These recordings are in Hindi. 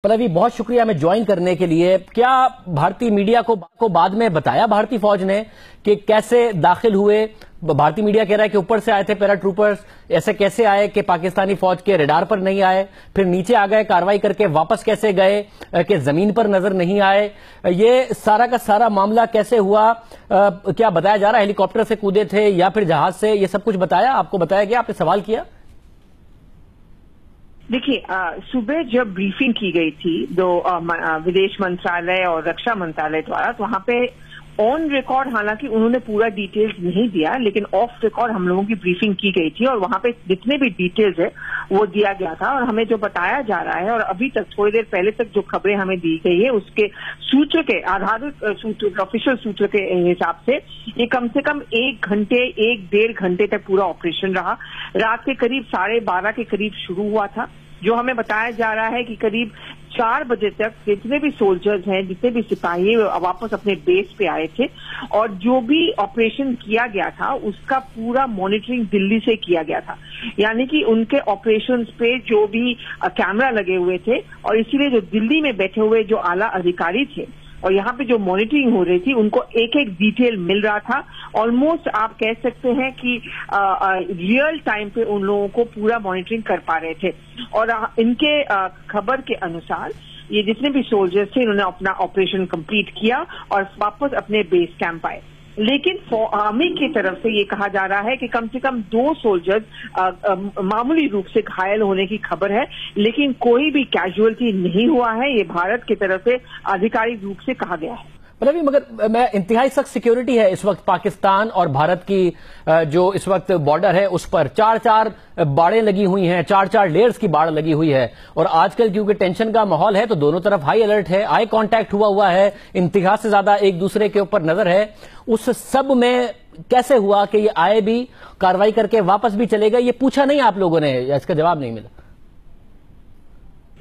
पल्लवी, बहुत शुक्रिया हमें ज्वाइन करने के लिए। क्या भारतीय मीडिया को बाद में बताया भारतीय फौज ने कि कैसे दाखिल हुए? भारतीय मीडिया कह रहा है कि ऊपर से आए थे पैराट्रूपर्स, ऐसे कैसे आए कि पाकिस्तानी फौज के रडार पर नहीं आए, फिर नीचे आ गए, कार्रवाई करके वापस कैसे गए कि जमीन पर नजर नहीं आए? ये सारा का सारा मामला कैसे हुआ? क्या बताया जा रहा है हेलीकॉप्टर से कूदे थे या फिर जहाज से? ये सब कुछ बताया, आपको बताया गया, आपने सवाल किया? देखिए, सुबह जब ब्रीफिंग की गई थी विदेश मंत्रालय और रक्षा मंत्रालय द्वारा, तो वहां पे ऑन रिकॉर्ड हालांकि उन्होंने पूरा डिटेल्स नहीं दिया, लेकिन ऑफ रिकॉर्ड हम लोगों की ब्रीफिंग की गई थी और वहां पे जितने भी डिटेल्स है वो दिया गया था। और हमें जो बताया जा रहा है और अभी तक थोड़ी देर पहले तक जो खबरें हमें दी गई है उसके सूत्र के आधारित सूत्र, ऑफिशियल सूत्र के हिसाब से ये कम से कम 1-1.5 घंटे तक पूरा ऑपरेशन रहा। रात के करीब 12:30 के करीब शुरू हुआ था। जो हमें बताया जा रहा है कि करीब 4 बजे तक जितने भी सोल्जर्स हैं, जितने भी सिपाही वापस अपने बेस पे आए थे और जो भी ऑपरेशन किया गया था उसका पूरा मॉनिटरिंग दिल्ली से किया गया था। यानी कि उनके ऑपरेशंस पे जो भी कैमरा लगे हुए थे और इसीलिए जो दिल्ली में बैठे हुए जो आला अधिकारी थे और यहाँ पे जो मॉनिटरिंग हो रही थी उनको एक एक डिटेल मिल रहा था। ऑलमोस्ट आप कह सकते हैं कि रियल टाइम पे उन लोगों को पूरा मॉनिटरिंग कर पा रहे थे। और इनके खबर के अनुसार ये जितने भी सोल्जर्स थे इन्होंने अपना ऑपरेशन कंप्लीट किया और वापस अपने बेस कैंप आए। लेकिन आर्मी की तरफ से ये कहा जा रहा है कि कम से कम 2 सोल्जर्स मामूली रूप से घायल होने की खबर है, लेकिन कोई भी कैजुअलिटी नहीं हुआ है, ये भारत की तरफ से आधिकारिक रूप से कहा गया है। पल्लवी, मगर मैं इंतहाई सख्त सिक्योरिटी है इस वक्त पाकिस्तान और भारत की जो इस वक्त बॉर्डर है उस पर 4-4 बाड़ें लगी हुई हैं, 4-4 लेयर्स की बाड़ लगी हुई है। और आजकल क्योंकि टेंशन का माहौल है तो दोनों तरफ हाई अलर्ट है, आई कांटेक्ट हुआ है, इंतहा से ज्यादा एक दूसरे के ऊपर नजर है। उस सब में कैसे हुआ कि ये आए भी, कार्रवाई करके वापस भी चले गए? ये पूछा नहीं आप लोगों ने या इसका जवाब नहीं मिला?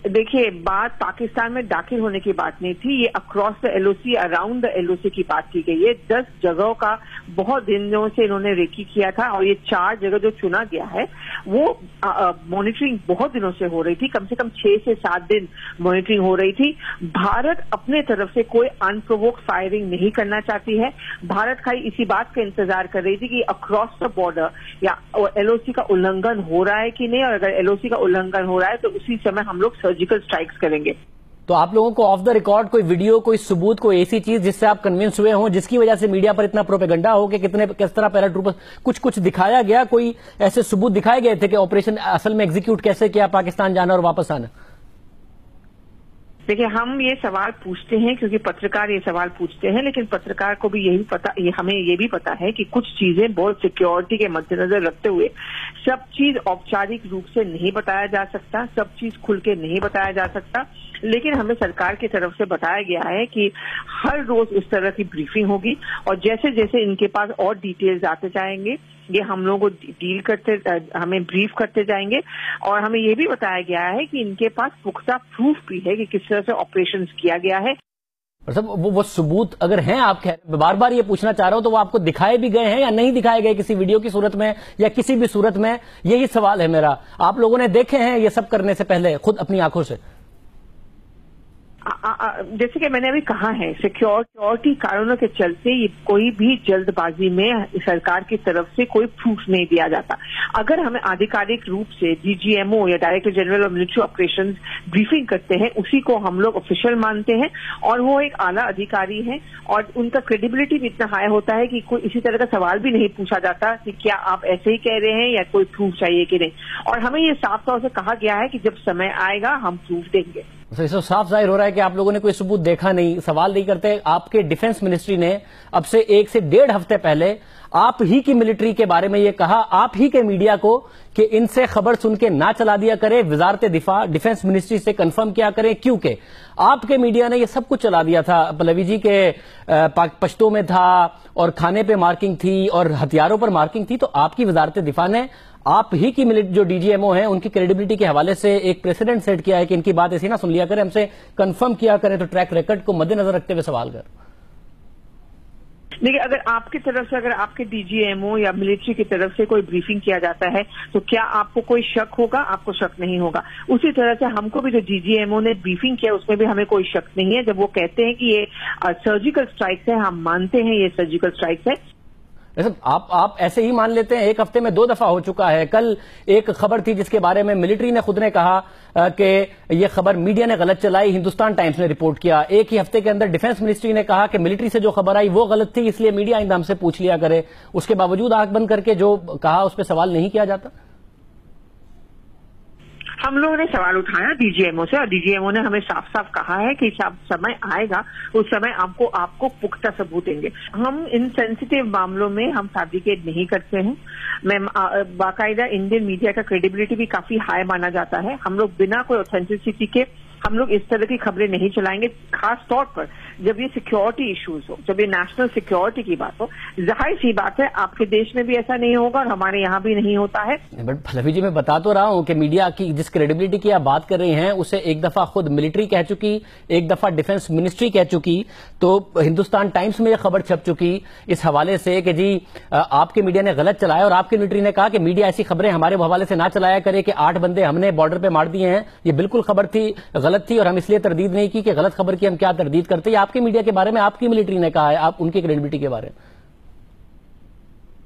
देखिए, बात पाकिस्तान में दाखिल होने की बात नहीं थी, ये across the LOC, around the LOC की बात की गई है। 10 जगहों का बहुत दिनों से इन्होंने रेकी किया था और ये 4 जगह जो चुना गया है वो मॉनिटरिंग बहुत दिनों से हो रही थी, कम से कम 6 से 7 दिन मॉनिटरिंग हो रही थी। भारत अपने तरफ से कोई अनप्रोवोक्ड फायरिंग नहीं करना चाहती है। भारत खाली इसी बात का इंतजार कर रही थी कि अक्रॉस द बॉर्डर या एलओसी का उल्लंघन हो रहा है कि नहीं, और अगर एलओसी का उल्लंघन हो रहा है तो उसी समय हम लोग सर्जिकल स्ट्राइक्स करेंगे। तो आप लोगों को ऑफ द रिकॉर्ड कोई वीडियो, कोई सबूत, कोई ऐसी चीज जिससे आप कन्विंस हुए हों, जिसकी वजह से मीडिया पर इतना प्रोपेगेंडा हो कि किस तरह पैराट्रूपर कुछ दिखाया गया, कोई ऐसे सबूत दिखाए गए थे कि ऑपरेशन असल में एग्जीक्यूट कैसे किया, पाकिस्तान जाना और वापस आना? देखिए, हम ये सवाल पूछते हैं क्योंकि पत्रकार ये सवाल पूछते हैं, लेकिन पत्रकार को भी हमें ये भी पता है कि कुछ चीजें बहुत सिक्योरिटी के मद्देनजर रखते हुए सब चीज औपचारिक रूप से नहीं बताया जा सकता, सब चीज खुल के नहीं बताया जा सकता। लेकिन हमें सरकार की तरफ से बताया गया है कि हर रोज इस तरह की ब्रीफिंग होगी और जैसे जैसे इनके पास और डिटेल्स आते जाएंगे ये हम लोगों को हमें ब्रीफ करते जाएंगे। और हमें ये भी बताया गया है कि इनके पास पुख्ता प्रूफ भी है कि किस तरह से ऑपरेशंस किया गया है। मतलब वो सबूत अगर हैं, आप बार बार ये पूछना चाह रहे हो, तो वो आपको दिखाए भी गए हैं या नहीं दिखाए गए किसी वीडियो की सूरत में या किसी भी सूरत में? यही सवाल है मेरा। आप लोगों ने देखे हैं ये सब करने से पहले खुद अपनी आंखों से? जैसे कि मैंने अभी कहा है, सिक्योरिटी कारणों के चलते ये कोई भी जल्दबाजी में सरकार की तरफ से कोई प्रूफ नहीं दिया जाता। अगर हमें आधिकारिक रूप से डीजीएमओ या director general of military operations briefing करते हैं, उसी को हम लोग ऑफिशियल मानते हैं और वो एक आला अधिकारी है और उनका क्रेडिबिलिटी भी इतना हाई होता है कि कोई इसी तरह का सवाल भी नहीं पूछा जाता कि क्या आप ऐसे ही कह रहे हैं या कोई प्रूफ चाहिए कि नहीं। और हमें ये साफ तौर से कहा गया है कि जब समय आएगा हम प्रूफ देंगे। इससे साफ जाहिर हो रहा है कि आप लोगों ने कोई सबूत देखा नहीं, सवाल नहीं करते। आपके डिफेंस मिनिस्ट्री ने अब से 1 से 1.5 हफ्ते पहले आप ही की मिलिट्री के बारे में ये कहा, आप ही के मीडिया को, कि इनसे खबर सुन के ना चला दिया करे, वजारत दिफा डिफेंस मिनिस्ट्री से कंफर्म किया करें, क्योंकि आपके मीडिया ने ये सब कुछ चला दिया था। पल्लवी जी के पश्तों में था और खाने पे मार्किंग थी और हथियारों पर मार्किंग थी, तो आपकी वजारत दिफा ने आप ही की जो डीजीएमओ हैं उनकी क्रेडिबिलिटी के हवाले से एक प्रेसिडेंट सेट किया है कि इनकी बात ऐसी ना सुन लिया करें, हमसे कंफर्म किया करें। तो ट्रैक रिकॉर्ड को मद्देनजर रखते हुए सवाल कर। देखिए, अगर आपकी तरफ से, अगर आपके डीजीएमओ या मिलिट्री की तरफ से कोई ब्रीफिंग किया जाता है तो क्या आपको कोई शक होगा? आपको शक नहीं होगा। उसी तरह से हमको भी जो डीजीएमओ ने ब्रीफिंग किया उसमें भी हमें कोई शक नहीं है। जब वो कहते हैं कि ये सर्जिकल स्ट्राइक्स है, हम मानते हैं ये सर्जिकल स्ट्राइक्स है। आप ऐसे ही मान लेते हैं? एक हफ्ते में 2 दफा हो चुका है। कल एक खबर थी जिसके बारे में मिलिट्री ने खुद ने कहा कि यह खबर मीडिया ने गलत चलाई, हिंदुस्तान टाइम्स ने रिपोर्ट किया। एक ही हफ्ते के अंदर डिफेंस मिनिस्ट्री ने कहा कि मिलिट्री से जो खबर आई वो गलत थी, इसलिए मीडिया आइंदा हमसे पूछ लिया करे। उसके बावजूद आंख बंद करके जो कहा उस पर सवाल नहीं किया जाता। हम लोगों ने सवाल उठाया डीजीएमओ से और डीजीएमओ ने हमें साफ साफ कहा है कि जब समय आएगा उस समय आपको पुख्ता सबूत देंगे। हम इन सेंसिटिव मामलों में हम फैब्रिकेट नहीं करते हैं। मैं बाकायदा इंडियन मीडिया का क्रेडिबिलिटी भी काफी हाई माना जाता है। हम लोग बिना कोई ऑथेंटिसिटी के हम लोग इस तरह की खबरें नहीं चलाएंगे, खास तौर पर जब ये सिक्योरिटी इश्यूज हो, जब ये नेशनल सिक्योरिटी की बात हो। जाहिर सी बात है आपके देश में भी ऐसा नहीं होगा और हमारे यहाँ भी नहीं होता है। बट फलवी जी, मैं बता तो रहा हूं कि मीडिया की जिस क्रेडिबिलिटी की आप बात कर रही हैं उसे एक दफा खुद मिलिट्री कह चुकी, एक दफा डिफेंस मिनिस्ट्री कह चुकी, तो हिंदुस्तान टाइम्स में यह खबर छप चुकी इस हवाले से कि जी आपके मीडिया ने गलत चलाया, और आपकी मिलिट्री ने कहा कि मीडिया ऐसी खबरें हमारे हवाले से ना चलाया करे कि 8 बंदे हमने बॉर्डर पे मार दिए हैं। ये बिल्कुल खबर थी, गलत थी, और हम इसलिए तरदीद नहीं की कि गलत खबर की हम क्या तरदीद करते हैं। आपके मीडिया के बारे में आपकी मिलिट्री ने कहा है, आप उनकी क्रेडिबिलिटी के बारे में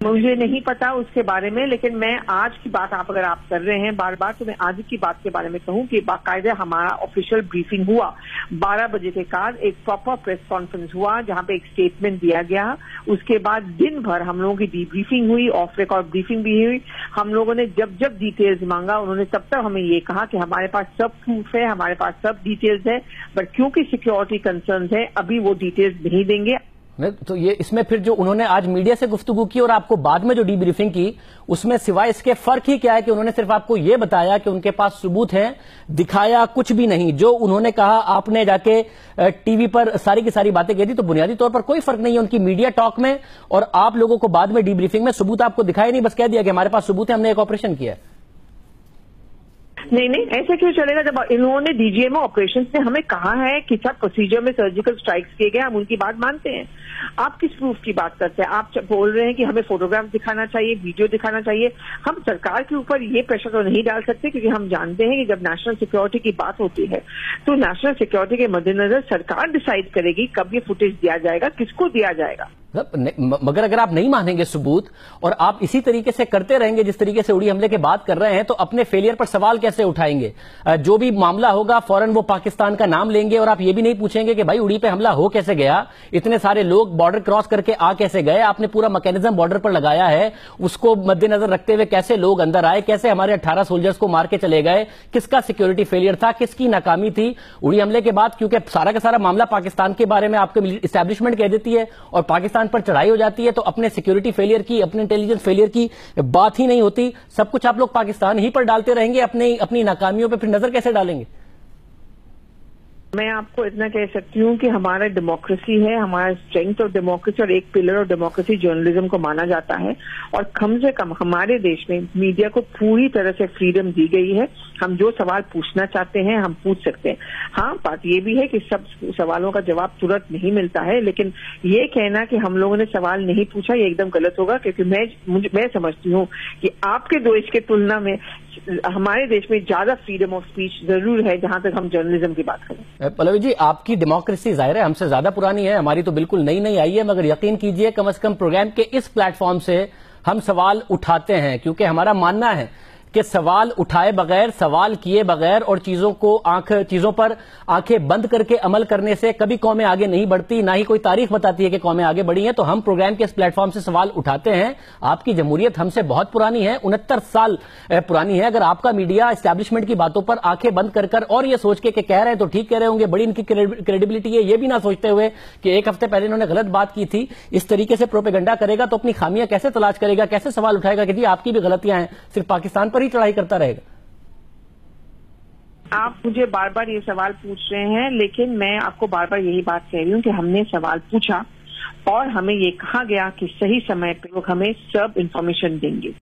मुझे नहीं पता उसके बारे में, लेकिन मैं आज की बात अगर आप कर रहे हैं बार बार, तो मैं आज की बात के बारे में कहूं कि बाकायदा हमारा ऑफिशियल ब्रीफिंग हुआ 12 बजे के बाद, एक प्रॉपर प्रेस कॉन्फ्रेंस हुआ जहां पे एक स्टेटमेंट दिया गया। उसके बाद दिन भर हम लोगों की डीब्रीफिंग हुई, ऑफ रिकॉर्ड ब्रीफिंग भी हुई। हम लोगों ने जब डिटेल्स मांगा उन्होंने तब तक हमें ये कहा कि हमारे पास सब प्रूफ है, हमारे पास सब डिटेल्स है, बट क्योंकि सिक्योरिटी कंसर्न है अभी वो डिटेल्स नहीं देंगे। तो ये इसमें फिर जो उन्होंने आज मीडिया से गुफ्तगू की और आपको बाद में जो डीब्रीफिंग की, उसमें सिवाय इसके फर्क ही क्या है कि उन्होंने सिर्फ आपको ये बताया कि उनके पास सबूत हैं, दिखाया कुछ भी नहीं। जो उन्होंने कहा आपने जाके टीवी पर सारी की सारी बातें कह दी, तो बुनियादी तौर पर कोई फर्क नहीं है उनकी मीडिया टॉक में और आप लोगों को बाद में डीब्रीफिंग में। सबूत आपको दिखाई नहीं, बस कह दिया कि हमारे पास सबूत है, हमने एक ऑपरेशन किया है। नहीं, ऐसा क्यों चलेगा जब इन्होंने डीजीएमओ ऑपरेशंस ने हमें कहा है कि सब प्रोसीजर में सर्जिकल स्ट्राइक्स किए गए, हम उनकी बात मानते हैं। आप किस प्रूफ की बात करते हैं? आप बोल रहे हैं कि हमें फोटोग्राफ दिखाना चाहिए, वीडियो दिखाना चाहिए। हम सरकार के ऊपर ये प्रेशर तो नहीं डाल सकते, क्योंकि हम जानते हैं कि जब नेशनल सिक्योरिटी की बात होती है तो नेशनल सिक्योरिटी के मद्देनजर सरकार डिसाइड करेगी कब ये फुटेज दिया जाएगा, किसको दिया जाएगा। मगर अगर आप नहीं मानेंगे सबूत और आप इसी तरीके से करते रहेंगे जिस तरीके से उड़ी हमले की बात कर रहे हैं, तो अपने फेलियर पर सवाल कैसे उठाएंगे? जो भी मामला होगा फौरन वो पाकिस्तान का नाम लेंगे और आप ये भी नहीं पूछेंगे कि भाई उड़ी पे हमला हो कैसे गया, इतने सारे लोग बॉर्डर क्रॉस करके आ कैसे गए, आपने पूरा मैकेनिज्म बॉर्डर पर लगाया है, उसको मद्देनजर रखते हुए कैसे लोग अंदर आए, कैसे हमारे 18 सोल्जर्स को मार के चले गए, किसका सिक्योरिटी फेलियर था, किसकी नाकामी थी उड़ी हमले के बाद? क्योंकि सारा का सारा मामला पाकिस्तान के बारे में आपके इस्टेब्लिशमेंट कह देती है और पाकिस्तान पर चढ़ाई हो जाती है, तो अपने सिक्योरिटी फेलियर की, अपने इंटेलिजेंस फेलियर की बात ही नहीं होती। सब कुछ आप लोग पाकिस्तान ही पर डालते रहेंगे, अपनी नाकामियों पर फिर नजर कैसे डालेंगे? मैं आपको इतना कह सकती हूँ कि हमारा डेमोक्रेसी है, हमारा स्ट्रेंथ ऑफ डेमोक्रेसी और एक पिलर ऑफ डेमोक्रेसी जर्नलिज्म को माना जाता है, और कम से कम हमारे देश में मीडिया को पूरी तरह से फ्रीडम दी गई है। हम जो सवाल पूछना चाहते हैं हम पूछ सकते हैं। हाँ, बात ये भी है कि सब सवालों का जवाब तुरंत नहीं मिलता है, लेकिन ये कहना कि हम लोगों ने सवाल नहीं पूछा ये एकदम गलत होगा, क्योंकि मैं समझती हूँ कि आपके देश के तुलना में हमारे देश में ज्यादा फ्रीडम ऑफ स्पीच जरूर है, जहां तक हम जर्नलिज्म की बात करें। पल्लवी जी, आपकी डेमोक्रेसी जाहिर है हमसे ज्यादा पुरानी है, हमारी तो बिल्कुल नई आई है, मगर यकीन कीजिए कम से कम प्रोग्राम के इस प्लेटफॉर्म से हम सवाल उठाते हैं, क्योंकि हमारा मानना है कि सवाल उठाए बगैर, सवाल किए बगैर और चीजों पर आंखें बंद करके अमल करने से कभी कौमें आगे नहीं बढ़ती, ना ही कोई तारीख बताती है कि कौमें आगे बढ़ी हैं। तो हम प्रोग्राम के इस प्लेटफॉर्म से सवाल उठाते हैं। आपकी जमहूरियत हमसे बहुत पुरानी है, 69 साल पुरानी है। अगर आपका मीडिया एस्टैब्लिशमेंट की बातों पर आंखें बंद कर और ये सोच के कह रहे हैं तो ठीक कह रहे होंगे, बड़ी इनकी क्रेडिबिलिटी है, ये भी ना सोचते हुए कि एक हफ्ते पहले इन्होंने गलत बात की थी, इस तरीके से प्रोपेगेंडा करेगा तो अपनी खामियां कैसे तलाश करेगा, कैसे सवाल उठाएगा कि जी आपकी भी गलतियां हैं, सिर्फ पाकिस्तान पर ही चढ़ाई करता रहेगा? आप मुझे बार बार ये सवाल पूछ रहे हैं, लेकिन मैं आपको बार बार यही बात कह रही हूँ कि हमने सवाल पूछा और हमें ये कहा गया कि सही समय पे लोग हमें सब इंफॉर्मेशन देंगे।